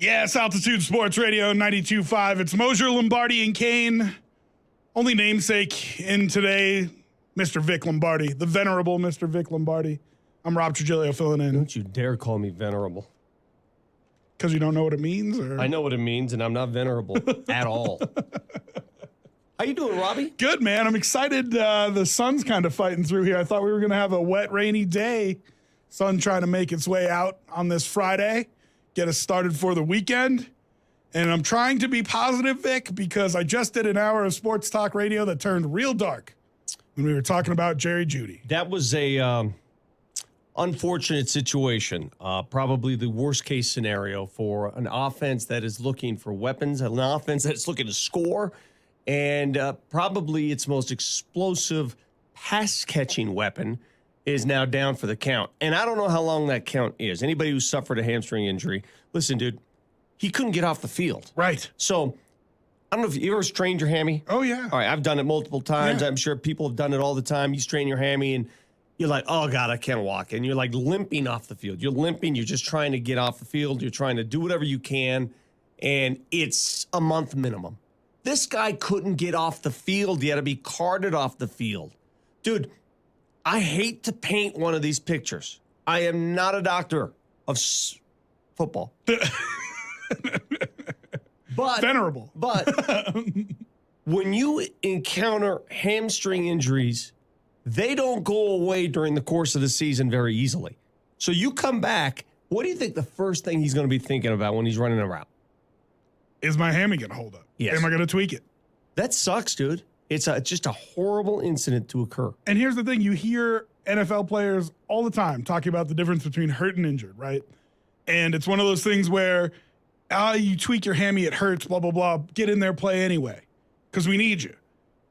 Yes, Altitude Sports Radio 92.5. It's Mosier, Lombardi, and Kane. Only namesake in today, Mr. Vic Lombardi, the venerable Mr. Vic Lombardi. I'm Rob Trujillo filling in. Don't you dare call me venerable. Because you don't know what it means? Or? I know what it means, and I'm not venerable at all. How you doing, Robbie? Good, man. I'm excited. The sun's kind of fighting through here. I thought we were going to have a wet, rainy day. Sun trying to make its way out on this Friday. Get us started for the weekend. And I'm trying to be positive, Vic, because I just did an hour of sports talk radio that turned real dark when we were talking about Jerry Jeudy. That was a unfortunate situation. Probably the worst case scenario for an offense that is looking for weapons, an offense that's looking to score, and probably its most explosive pass-catching weapon is now down for the count. And I don't know how long that count is. Anybody who suffered a hamstring injury, listen, dude, he couldn't get off the field. Right. So I don't know if you ever strained your hammy. Oh, yeah. All right, I've done it multiple times. Yeah. I'm sure people have done it all the time. You strain your hammy and you're like, oh, God, I can't walk. And you're like limping off the field. You're limping. You're just trying to get off the field. You're trying to do whatever you can. And it's a month minimum. This guy couldn't get off the field. He had to be carted off the field. Dude, I hate to paint one of these pictures. I am not a doctor of football. But venerable. But when you encounter hamstring injuries, they don't go away during the course of the season very easily. So you come back, what do you think the first thing he's going to be thinking about when he's running a route? Is my hammy going to hold up? Yes. Am I going to tweak it? That sucks, dude. It's just a horrible incident to occur. And here's the thing. You hear NFL players all the time talking about the difference between hurt and injured, right? And it's one of those things where you tweak your hammy, it hurts, blah, blah, blah. Get in there, play anyway, because we need you.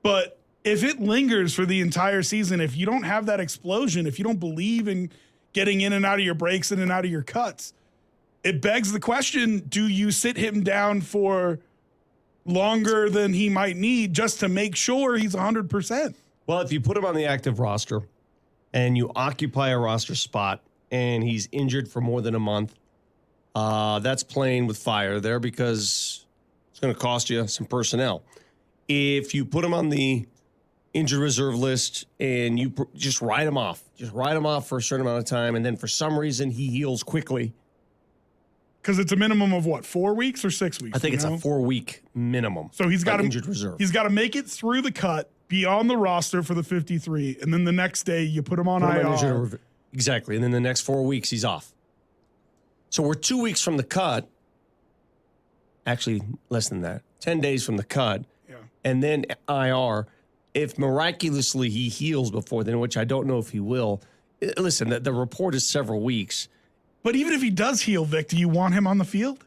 But if it lingers for the entire season, if you don't have that explosion, if you don't believe in getting in and out of your breaks, in and out of your cuts, it begs the question, do you sit him down for longer than he might need just to make sure he's 100%? Well, if you put him on the active roster and you occupy a roster spot and he's injured for more than a month, that's playing with fire there because it's going to cost you some personnel. If you put him on the injured reserve list and you just write him off for a certain amount of time, and then for some reason he heals quickly. Because it's a minimum of what, 4 weeks or 6 weeks? I think it's a 4-week minimum. So he's got injured reserve. He's got to make it through the cut, be on the roster for the 53, and then the next day you put him on IR. Exactly, and then the next 4 weeks he's off. So we're 2 weeks from the cut. Actually, less than that. 10 days from the cut. Yeah. And then IR. If miraculously he heals before then, which I don't know if he will. Listen, the report is several weeks. But even if he does heal, Vic, do you want him on the field?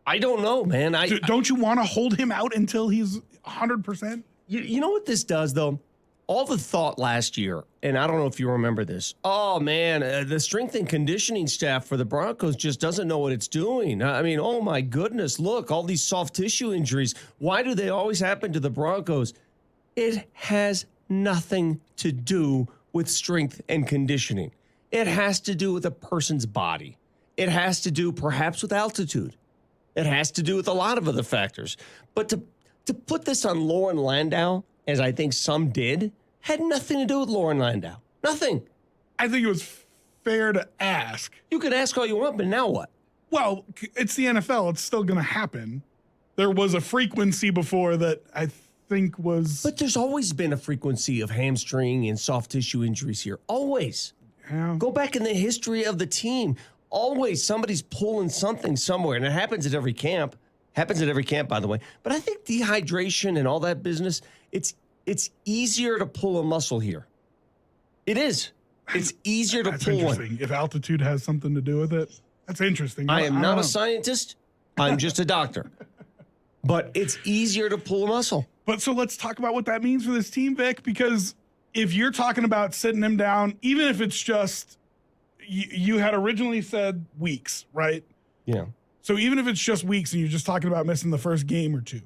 I don't know, man. Don't you want to hold him out until he's 100%? You know what this does, though? All the thought last year, and I don't know if you remember this. Oh, man, the strength and conditioning staff for the Broncos just doesn't know what it's doing. I mean, oh, my goodness, look, all these soft tissue injuries. Why do they always happen to the Broncos? It has nothing to do with strength and conditioning. It has to do with a person's body. It has to do perhaps with altitude. It has to do with a lot of other factors. But to put this on Lauren Landau, as I think some did, had nothing to do with Lauren Landau. Nothing. I think it was fair to ask. You could ask all you want, but now what? Well, it's the NFL. It's still going to happen. There was a frequency before that I think was... But there's always been a frequency of hamstring and soft tissue injuries here. Always. Yeah. Go back in the history of the team. Always somebody's pulling something somewhere, and it happens at every camp. Happens at every camp, by the way. But I think dehydration and all that business, it's easier to pull a muscle here. It is. It's easier to pull one. If altitude has something to do with it, that's interesting. I am not a scientist. I'm just a doctor. But it's easier to pull a muscle. But so let's talk about what that means for this team, Vic, because if you're talking about sitting him down, even if it's just, you had originally said weeks, right? Yeah. So even if it's just weeks and you're just talking about missing the first game or two,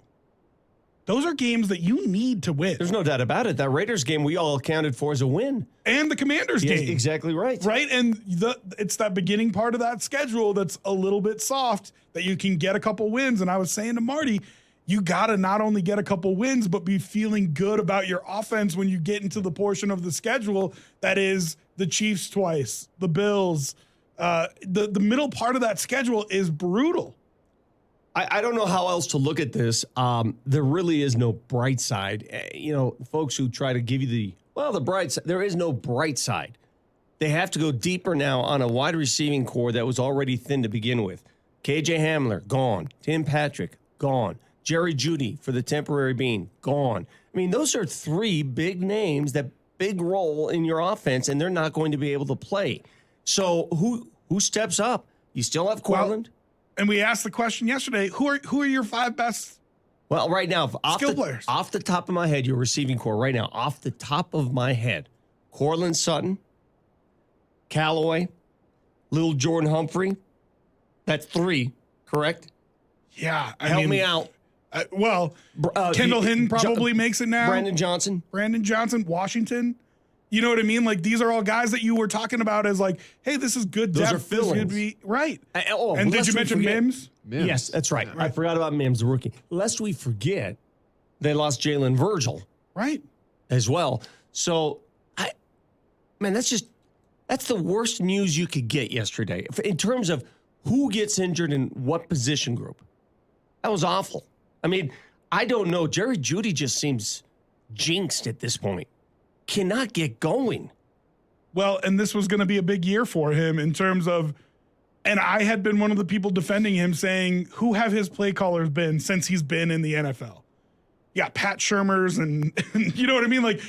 those are games that you need to win. There's no doubt about it. That Raiders game we all accounted for as a win. And the Commanders Yes, game. exactly right. Right? And it's that beginning part of that schedule that's a little bit soft that you can get a couple wins. And I was saying to Marty, you got to not only get a couple wins, but be feeling good about your offense when you get into the portion of the schedule that is the Chiefs twice, the Bills. The middle part of that schedule is brutal. I don't know how else to look at this. There really is no bright side. Folks who try to give you the bright side, there is no bright side. They have to go deeper now on a wide receiving core that was already thin to begin with. KJ Hamler, gone. Tim Patrick, gone. Jerry Jeudy for the temporary being, gone. I mean, those are three big names that big role in your offense, and they're not going to be able to play. So who steps up? You still have Courtland. Well, and we asked the question yesterday, who are your 5 best right now, players? Off the top of my head, your receiving core right now, off the top of my head, Courtland Sutton, Callaway, Little Jordan Humphrey. That's 3, correct? Yeah. Help me out. Kendall Hinton probably makes it now. Brandon Johnson, Washington. You know what I mean? Like, these are all guys that you were talking about as like, hey, this is good Those depth. are fill-ins. This could be right. And did you mention Mims? Yes, that's right. I forgot about Mims, the rookie. Lest we forget, they lost Jalen Virgil, right, as well. So, that's the worst news you could get yesterday in terms of who gets injured in what position group. That was awful. I mean, I don't know. Jerry Jeudy just seems jinxed at this point. Cannot get going. Well, and this was going to be a big year for him in terms of, and I had been one of the people defending him saying, who have his play callers been since he's been in the NFL? Yeah, Pat Shurmur's and you know what I mean? Like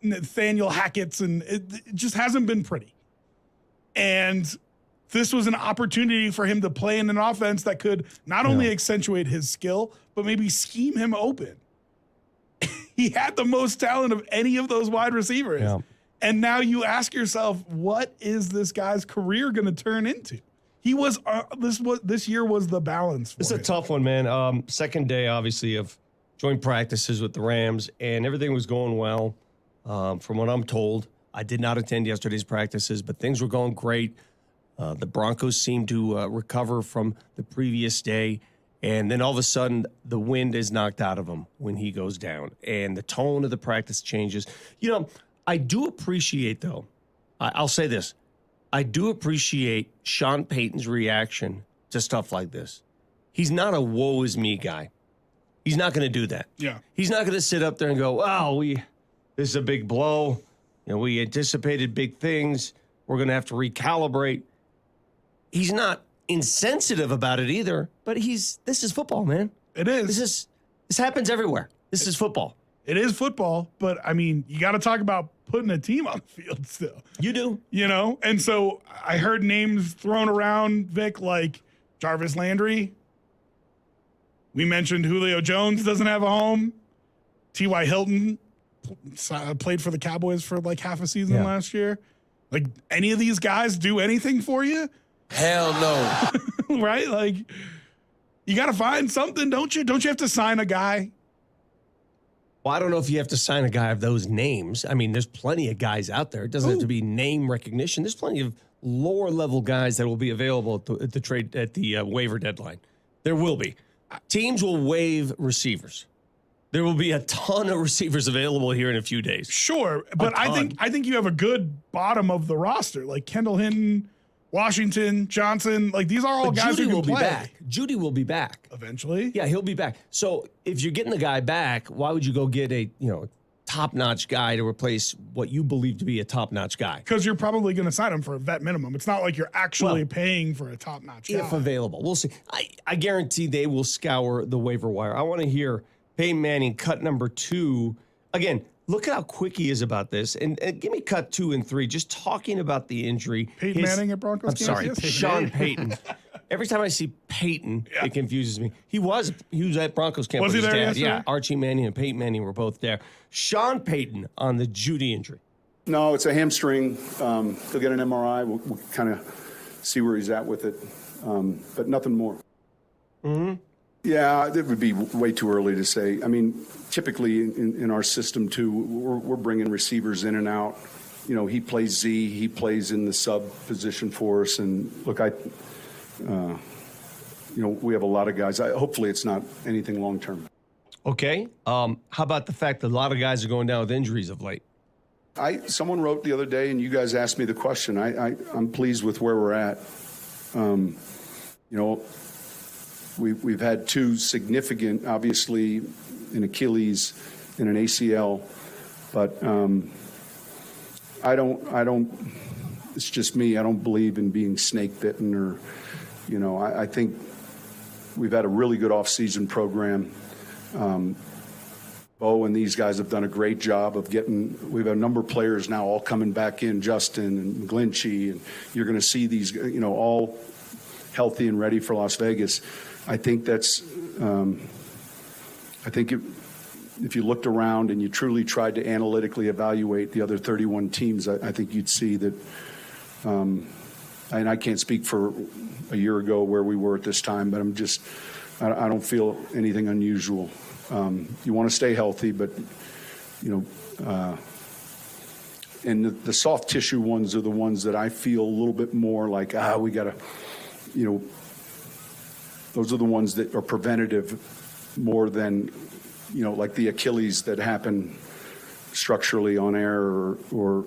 Nathaniel Hackett's, and it just hasn't been pretty. And this was an opportunity for him to play in an offense that could not only accentuate his skill, but maybe scheme him open. He had the most talent of any of those wide receivers. Yeah. And now you ask yourself, what is this guy's career going to turn into? He was this year was the balance for It's a tough one, man. Second day, obviously, of joint practices with the Rams, and everything was going well. From what I'm told, I did not attend yesterday's practices, but things were going great. The Broncos seemed to recover from the previous day. And then all of a sudden, the wind is knocked out of him when he goes down. And the tone of the practice changes. I do appreciate, though, I'll say this. I do appreciate Sean Payton's reaction to stuff like this. He's not a woe is me guy. He's not going to do that. Yeah. He's not going to sit up there and go, this is a big blow. We anticipated big things. We're going to have to recalibrate. He's not insensitive about it either, but this is football, man. It is. This happens everywhere. This is football. It is football, but I mean, you got to talk about putting a team on the field still. You do. And so I heard names thrown around, Vic, like Jarvis Landry. We mentioned Julio Jones doesn't have a home. T.Y. Hilton played for the Cowboys for like half a season last year. Like, any of these guys do anything for you? Hell no. Right? Like, you got to find something, don't you? Don't you have to sign a guy? Well, I don't know if you have to sign a guy of those names. I mean, there's plenty of guys out there. It doesn't have to be name recognition. There's plenty of lower level guys that will be available at the trade at the waiver deadline. There will be. Teams will waive receivers. There will be a ton of receivers available here in a few days. Sure, but I think you have a good bottom of the roster, like Kendall Hinton, Washington, Johnson. Like, these are all guys who can play. Back. Jeudy will be back eventually. Yeah, he'll be back. So if you're getting the guy back, why would you go get a top-notch guy to replace what you believe to be a top-notch guy? Because you're probably going to sign him for a vet minimum. It's not like you're actually paying for a top-notch guy. If available. We'll see. I guarantee they will scour the waiver wire. I want to hear Peyton Manning cut number 2. Again, look at how quick he is about this. And give me cut 2 and 3. Just talking about the injury. Peyton Manning at Broncos? I'm sorry, Sean Payton. Every time I see Peyton, it confuses me. He was at Broncos camp with his dad. Yesterday? Yeah, Archie Manning and Peyton Manning were both there. Sean Payton on the Jeudy injury. No, it's a hamstring. He'll get an MRI. We'll kind of see where he's at with it, but nothing more. Mm-hmm. Yeah, it would be way too early to say. I mean, typically in our system too, we're bringing receivers in and out. You know, he plays Z, he plays in the sub position for us. And look, you know, we have a lot of guys. Hopefully it's not anything long term. Okay. How about the fact that a lot of guys are going down with injuries of late? Someone wrote the other day, and you guys asked me the question. I'm pleased with where we're at. You know, we've had two significant, obviously, an Achilles and an ACL, but I don't. It's just me. I don't believe in being snake bitten, or, you know, I think we've had a really good off-season program. Bo and these guys have done a great job of we've a number of players now all coming back in, Justin and Glynchy, and you're going to see these, you know, all healthy and ready for Las Vegas. I think that's, if you looked around and you truly tried to analytically evaluate the other 31 teams, I think you'd see that, and I can't speak for a year ago where we were at this time, but I don't feel anything unusual. You want to stay healthy, but, you know, and the soft tissue ones are the ones that I feel a little bit more like, we got to, you know, those are the ones that are preventative more than, you know, like the Achilles that happen structurally on air, or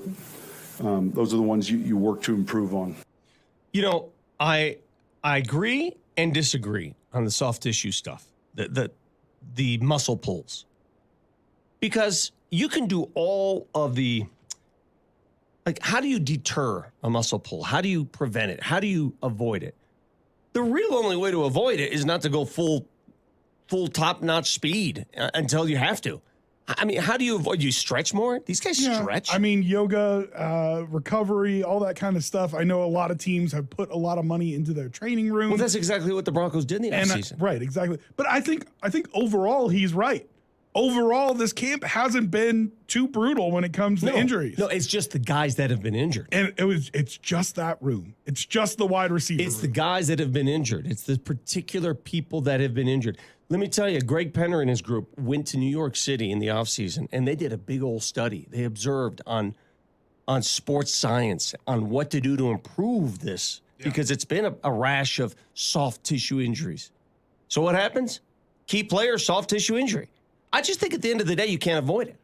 those are the ones you work to improve on. You know, I agree and disagree on the soft tissue stuff, the muscle pulls, because you can do all of the, like, how do you deter a muscle pull? How do you prevent it? How do you avoid it? The real only way to avoid it is not to go full top-notch speed until you have to. I mean, how do you avoid? You stretch more? These guys stretch. I mean, yoga, recovery, all that kind of stuff. I know a lot of teams have put a lot of money into their training room. Well, that's exactly what the Broncos did in the offseason. Right, exactly. But I think overall he's right. Overall, this camp hasn't been too brutal when it comes to injuries. No, it's just the guys that have been injured. And it's just that room. It's just the wide receiver. It's the guys that have been injured. It's the particular people that have been injured. Let me tell you, Greg Penner and his group went to New York City in the offseason, and they did a big old study. They observed on sports science on what to do to improve this, because it's been a rash of soft tissue injuries. So what happens? Key player, soft tissue injury. I just think at the end of the day, you can't avoid it.